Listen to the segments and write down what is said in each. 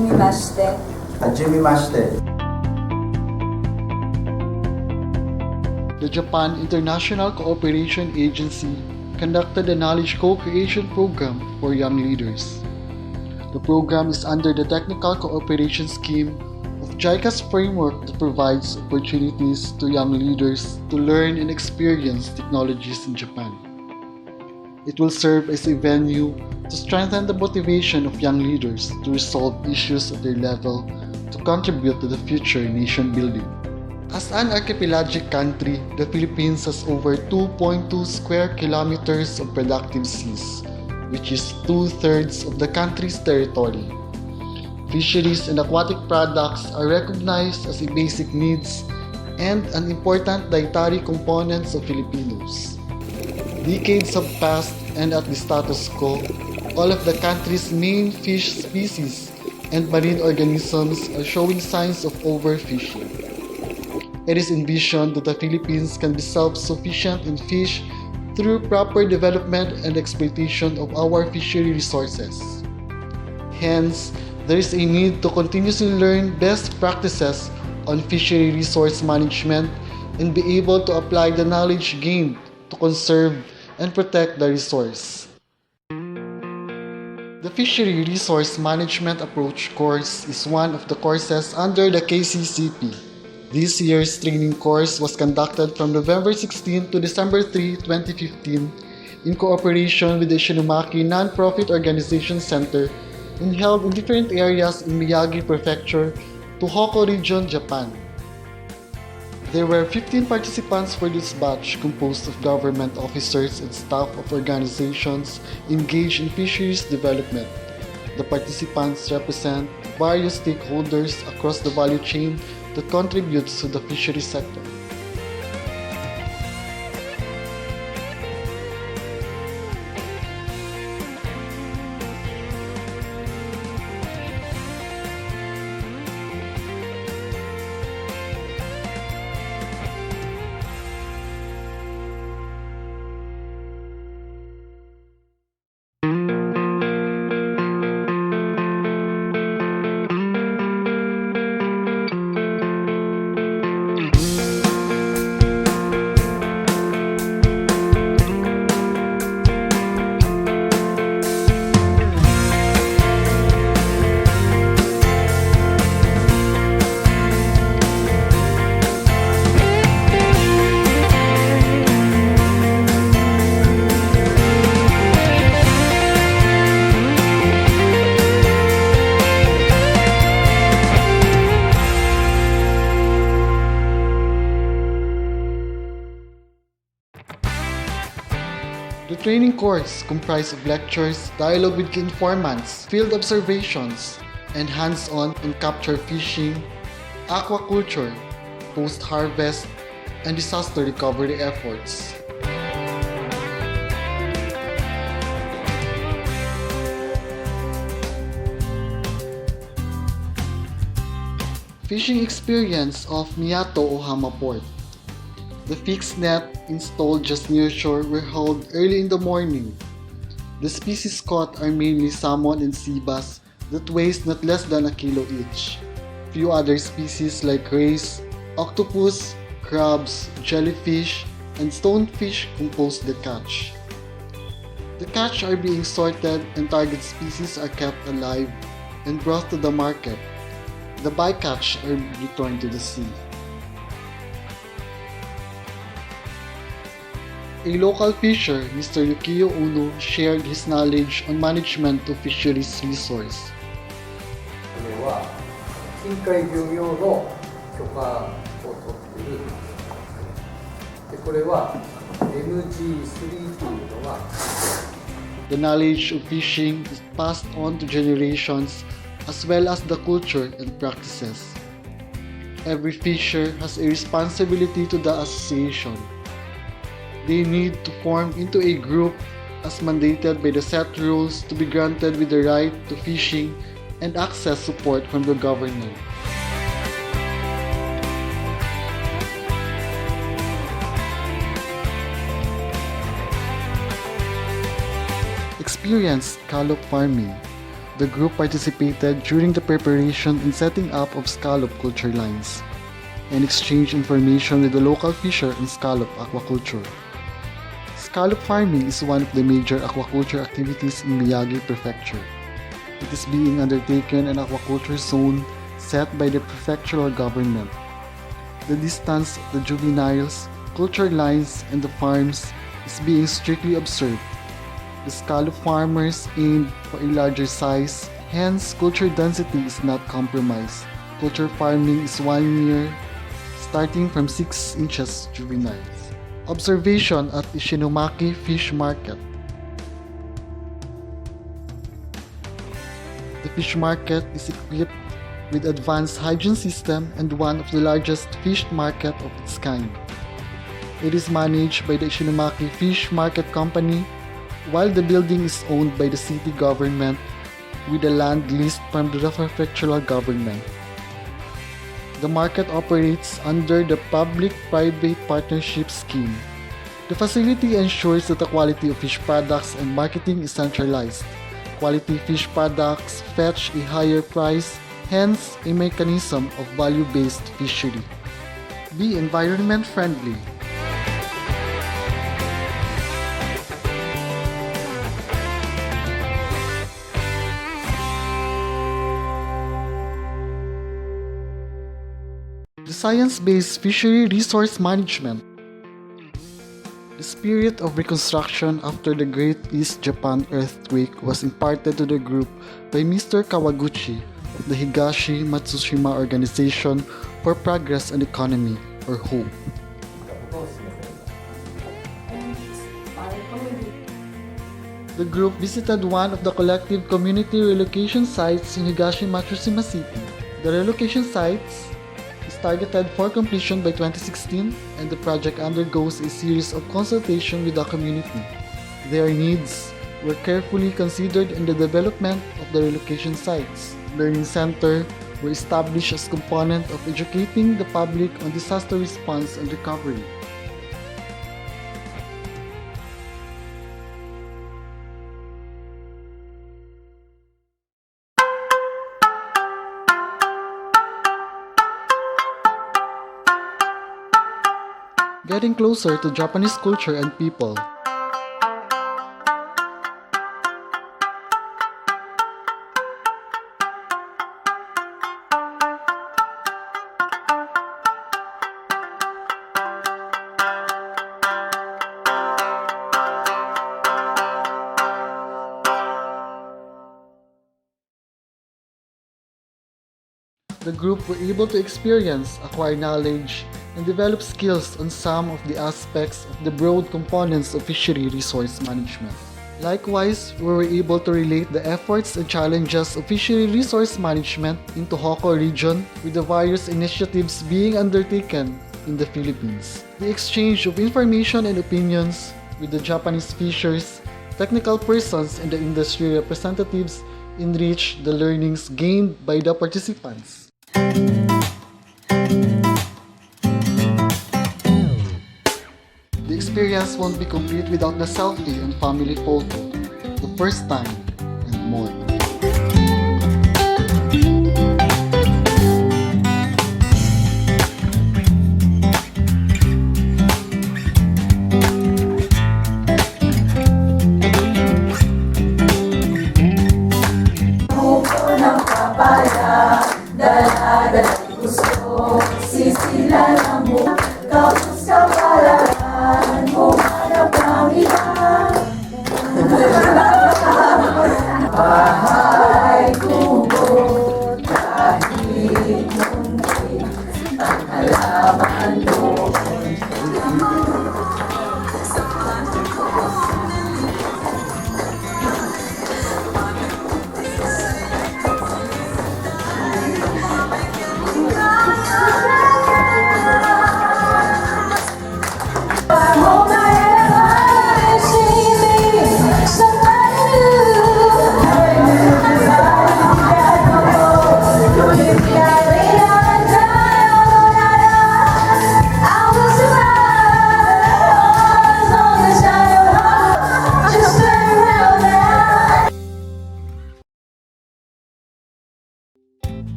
Hajimemashite. The Japan International Cooperation Agency conducted a knowledge co-creation program for young leaders. The program is under the Technical Cooperation Scheme of JICA's framework that provides opportunities to young leaders to learn and experience technologies in Japan. It will serve as a venue to strengthen the motivation of young leaders to resolve issues at their level to contribute to the future nation building. As an archipelagic country, the Philippines has over 2.2 square kilometers of productive seas, which is 2/3 of the country's territory. Fisheries and aquatic products are recognized as a basic needs and an important dietary components of Filipinos. Decades have passed and at the status quo, all of the country's main fish species and marine organisms are showing signs of overfishing. It is envisioned that the Philippines can be self-sufficient in fish through proper development and exploitation of our fishery resources. Hence, there is a need to continuously learn best practices on fishery resource management and be able to apply the knowledge gained to conserve and protect the resource. The Fishery Resource Management Approach course is one of the courses under the KCCP. This year's training course was conducted from November 16 to December 3, 2015 in cooperation with the Ishinomaki Non-Profit Organization Center and held in different areas in Miyagi Prefecture, Tohoku Region, Japan. There were 15 participants for this batch composed of government officers and staff of organizations engaged in fisheries development. The participants represent various stakeholders across the value chain that contributes to the fisheries sector. The training course comprised of lectures, dialogue with key informants, field observations, and hands-on in capture fishing, aquaculture, post-harvest, and disaster recovery efforts. Fishing experience of Miyato Ohama Port. The fixed net installed just near shore were held early in the morning. The species caught are mainly salmon and sea bass that weighs not less than a kilo each. Few other species like rays, octopus, crabs, jellyfish, and stonefish compose the catch. The catch are being sorted and target species are kept alive and brought to the market. The bycatch are returned to the sea. A local fisher, Mr. Yukio Uno, shared his knowledge on management of fisheries resource. これは近海漁業の許可を取っている。でこれは MG3 というのは The knowledge of fishing is passed on to generations as well as the culture and practices. Every fisher has a responsibility to the association. They need to form into a group as mandated by the set rules to be granted with the right to fishing and access support from the government. Experience scallop farming. the group participated during the preparation and setting up of scallop culture lines and exchanged information with the local fisher and scallop aquaculture. Scallop farming is one of the major aquaculture activities in Miyagi Prefecture. It is being undertaken in an aquaculture zone set by the prefectural government. The distance of the juveniles, culture lines, and the farms is being strictly observed. The scallop farmers aimed for a larger size, hence culture density is not compromised. Culture farming is 1 year, starting from 6 inches juveniles. Observation at Ishinomaki Fish Market. The fish market is equipped with advanced hygiene system and one of the largest fish market of its kind. It is managed by the Ishinomaki Fish Market Company, while the building is owned by the city government with a land leased from the prefectural government. The market operates under the Public-Private Partnership Scheme. The facility ensures that the quality of fish products and marketing is centralized. Quality fish products fetch a higher price, hence a mechanism of value-based fishery. Be environment friendly. The science-based fishery resource management. The spirit of reconstruction after the Great East Japan earthquake was imparted to the group by Mr. Kawaguchi of the Higashi Matsushima Organization for Progress and Economy, or HOPE. The group visited one of the collective community relocation sites in Higashi Matsushima City. The relocation sites is targeted for completion by 2016, and the project undergoes a series of consultation with the community. Their needs were carefully considered in the development of the relocation sites. Learning Center were established as component of educating the public on disaster response and recovery. Getting closer to Japanese culture and people. The group were able to experience, acquire knowledge, and develop skills on some of the aspects of the broad components of fishery resource management. Likewise, we were able to relate the efforts and challenges of fishery resource management into Hoko region with the various initiatives being undertaken in the Philippines. The exchange of information and opinions with the Japanese fishers, technical persons, and the industry representatives enriched the learnings gained by the participants. The experience won't be complete without the selfie and family photo, the first time, and more.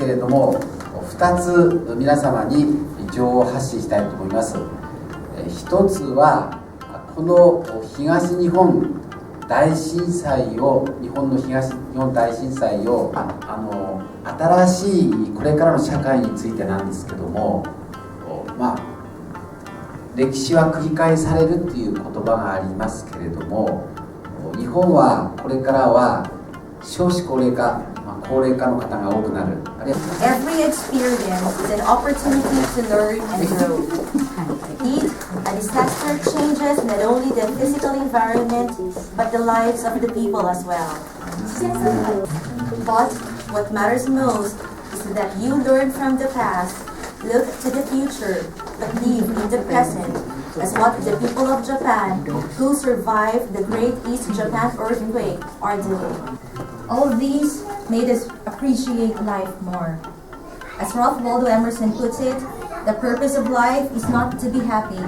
けれども、2つ皆様に情報を発信したいと思います。1つはこの東日本大震災を日本大震災を新しいこれからの社会についてなんですけども、歴史は繰り返されるっていう言葉がありますけれども、日本はこれからは少子高齢化、高齢化の方が多くなる。Every experience is an opportunity to learn and grow. Heat, a disaster changes not only the physical environment, but the lives of the people as well. But what matters most is that you learn from the past, look to the future, but live in the present, as what the people of Japan who survived the Great East Japan earthquake are doing. All these made us appreciate life more. As Ralph Waldo Emerson puts it, the purpose of life is not to be happy.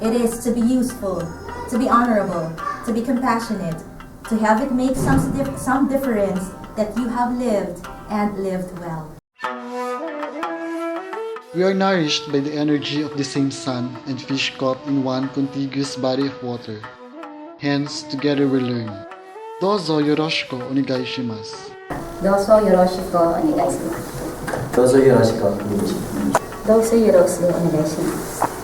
It is to be useful, to be honorable, to be compassionate, to have it make some difference that you have lived and lived well. We are nourished by the energy of the same sun and fish caught in one contiguous body of water. Hence, together we learn. Dozo yoroshiku onegai shimasu. どうぞよろしくお願いします。どうぞよろしくお願いします。どうぞよろしくお願いします。